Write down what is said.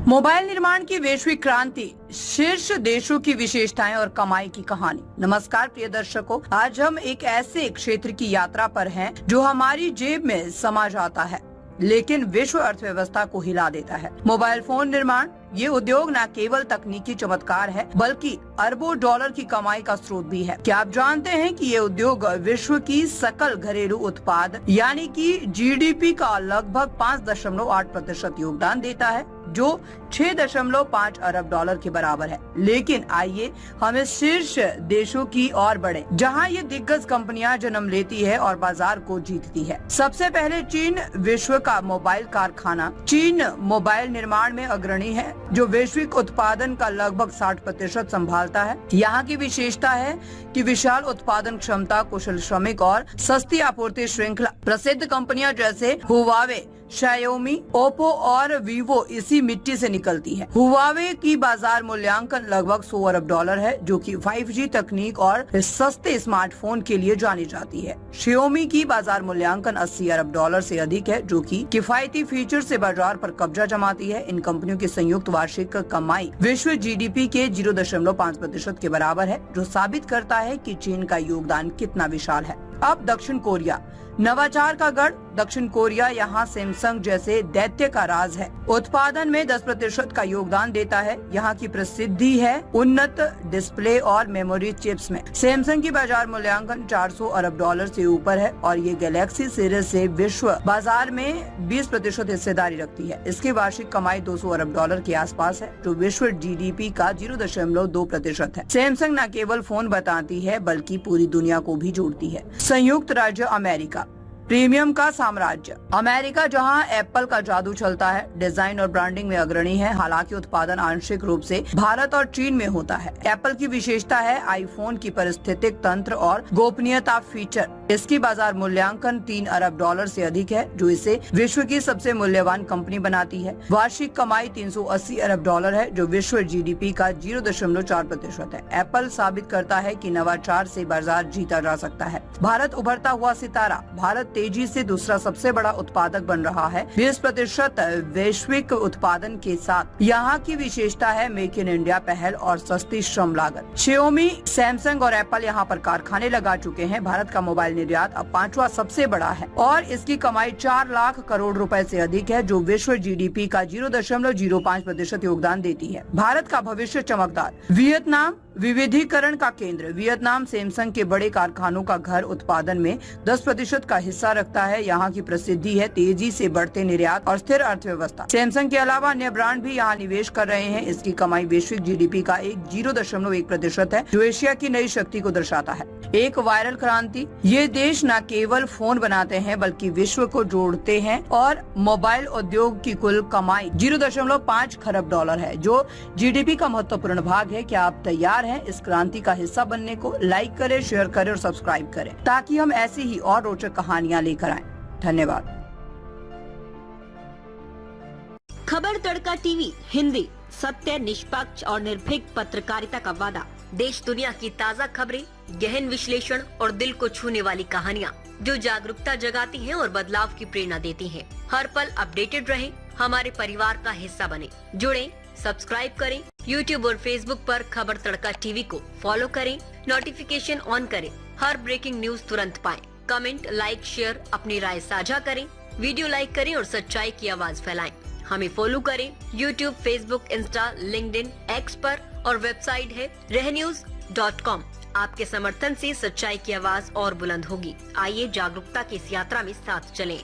Mobile निर्माण की वैश्विक क्रांति, शीर्ष देशों की विशेषताएं और कमाई की कहानी। नमस्कार प्रिय दर्शकों, आज हम एक ऐसे क्षेत्र की यात्रा पर हैं जो हमारी जेब में समा जाता है लेकिन विश्व अर्थव्यवस्था को हिला देता है। मोबाइल फोन निर्माण ये उद्योग न केवल तकनीकी चमत्कार है बल्कि अरबों डॉलर की कमाई का स्रोत भी है। क्या आप जानते हैं कि ये उद्योग विश्व की सकल घरेलू उत्पाद यानी कि जीडीपी का लगभग 5.8% योगदान देता है, जो 6.5 अरब डॉलर के बराबर है। लेकिन आइए हम इस शीर्ष देशों की ओर बढ़े जहां ये दिग्गज कंपनियां जन्म लेती है और बाजार को जीतती है। सबसे पहले चीन, विश्व का मोबाइल कारखाना। चीन मोबाइल निर्माण में अग्रणी है जो वैश्विक उत्पादन का लगभग 60% संभालता है। यहाँ की विशेषता है कि विशाल उत्पादन क्षमता, कुशल श्रमिक और सस्ती आपूर्ति श्रृंखला। प्रसिद्ध कंपनियां जैसे हुआवे, शाओमी, ओप्पो और वीवो इसी मिट्टी से निकलती है। हुआवे की बाजार मूल्यांकन लगभग 100 अरब डॉलर है, जो कि 5G तकनीक और सस्ते स्मार्टफोन के लिए जानी जाती है। शाओमी की बाजार मूल्यांकन 80 अरब डॉलर से अधिक है, जो कि किफायती फीचर से बाजार पर कब्जा जमाती है। इन कंपनियों की संयुक्त वार्षिक कमाई विश्व जीडीपी के 0.5% के बराबर है, जो साबित करता है कि चीन का योगदान कितना विशाल है। अब दक्षिण कोरिया, नवाचार का गढ़। दक्षिण कोरिया यहाँ सैमसंग जैसे दैत्य का राज है। उत्पादन में 10% का योगदान देता है। यहाँ की प्रसिद्धि है उन्नत डिस्प्ले और मेमोरी चिप्स में। सैमसंग की बाजार मूल्यांकन 400 अरब डॉलर से ऊपर है और ये गैलेक्सी सीरीज से विश्व बाजार में 20% हिस्सेदारी रखती है। इसकी वार्षिक कमाई 200 अरब डॉलर के आसपास है, जो विश्व जीडीपी का 0.2% है। सैमसंग न केवल फोन बताती है बल्कि पूरी दुनिया को भी जोड़ती है। संयुक्त राज्य अमेरिका, प्रीमियम का साम्राज्य। अमेरिका जहां एप्पल का जादू चलता है, डिजाइन और ब्रांडिंग में अग्रणी है। हालांकि उत्पादन आंशिक रूप से भारत और चीन में होता है। एप्पल की विशेषता है आईफोन की पारिस्थितिक तंत्र और गोपनीयता फीचर। इसकी बाजार मूल्यांकन 3 अरब डॉलर से अधिक है, जो इसे विश्व की सबसे मूल्यवान कंपनी बनाती है। वार्षिक कमाई 380 अरब डॉलर है, जो विश्व जीडीपी का 0.4% है। एप्पल साबित करता है कि नवाचार से बाजार जीता जा सकता है। भारत उभरता हुआ सितारा। भारत तेजी से दूसरा सबसे बड़ा उत्पादक बन रहा है, 20% वैश्विक उत्पादन के साथ। यहाँ की विशेषता है मेक इन इंडिया पहल और सस्ती श्रम लागत। शाओमी, सैमसंग और एप्पल यहाँ पर कारखाने लगा चुके हैं। भारत का मोबाइल निर्यात अब 5वां सबसे बड़ा है और इसकी कमाई 4 लाख करोड़ रुपए से अधिक है, जो विश्व जीडीपी का 0.05% योगदान देती है। भारत का भविष्य चमकदार। वियतनाम, विविधीकरण का केंद्र। वियतनाम सैमसंग के बड़े कारखानों का घर, उत्पादन में 10% का हिस्सा रखता है। यहाँ की प्रसिद्धि है तेजी से बढ़ते निर्यात और स्थिर अर्थव्यवस्था। सैमसंग के अलावा अन्य ब्रांड भी यहाँ निवेश कर रहे हैं। इसकी कमाई वैश्विक जीडीपी का 0.1% है, जो एशिया की नई शक्ति को दर्शाता है। एक वायरल क्रांति। ये देश न केवल फोन बनाते हैं बल्कि विश्व को जोड़ते हैं और मोबाइल उद्योग की कुल कमाई 0.5 खरब डॉलर है, जो जीडीपी का महत्वपूर्ण भाग है। क्या आप तैयार हैं इस क्रांति का हिस्सा बनने को? लाइक करें, शेयर करें और सब्सक्राइब करें ताकि हम ऐसी ही और रोचक कहानियां लेकर आएं। धन्यवाद। खबर तड़का टीवी हिंदी, सत्य, निष्पक्ष और निर्भीक पत्रकारिता का वादा। देश दुनिया की ताज़ा खबरें, गहन विश्लेषण और दिल को छूने वाली कहानियाँ जो जागरूकता जगाती हैं और बदलाव की प्रेरणा देती हैं। हर पल अपडेटेड रहें, हमारे परिवार का हिस्सा बने। जुड़ें, सब्सक्राइब करें। YouTube और Facebook पर खबर तड़का टीवी को फॉलो करें, नोटिफिकेशन ऑन करें, हर ब्रेकिंग न्यूज तुरंत पाएं। कमेंट, लाइक, शेयर, अपनी राय साझा करें, वीडियो लाइक करें और सच्चाई की आवाज फैलाएं। हमें फॉलो करें YouTube, Facebook, Insta, LinkedIn, x पर और वेबसाइट है रहnews.com। आपके समर्थन से सच्चाई की आवाज और बुलंद होगी। आइए जागरूकता की इस यात्रा में साथ चलें।